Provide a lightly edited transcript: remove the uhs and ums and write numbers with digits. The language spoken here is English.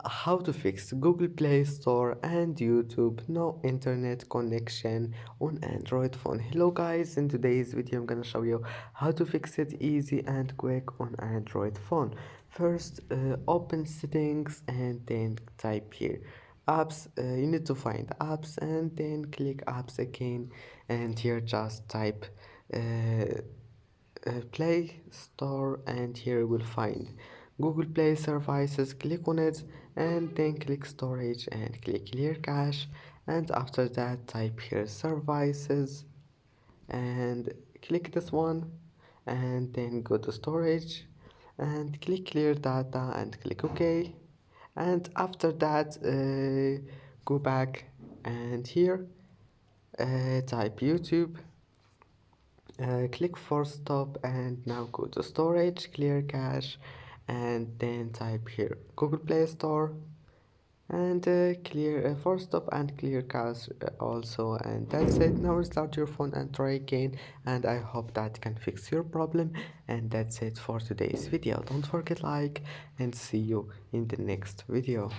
how to fix Google Play Store and YouTube no internet connection on Android phone. Hello guys, in today's video I'm gonna show you how to fix it easy and quick on Android phone. First, open settings and then type here apps. You need to find apps and then click apps again, and here just type Play Store, and here you will find Google Play services. Click on it and then click storage and click clear cache, and after that type here services and click this one, and then go to storage and click clear data and click OK, and after that go back and here type YouTube, click force stop, and now go to storage, clear cache, and then type here Google Play Store and clear force stop and clear cache also, and that's it. Now restart your phone and try again, and I hope that can fix your problem. And that's it for today's video. Don't forget like and see you in the next video.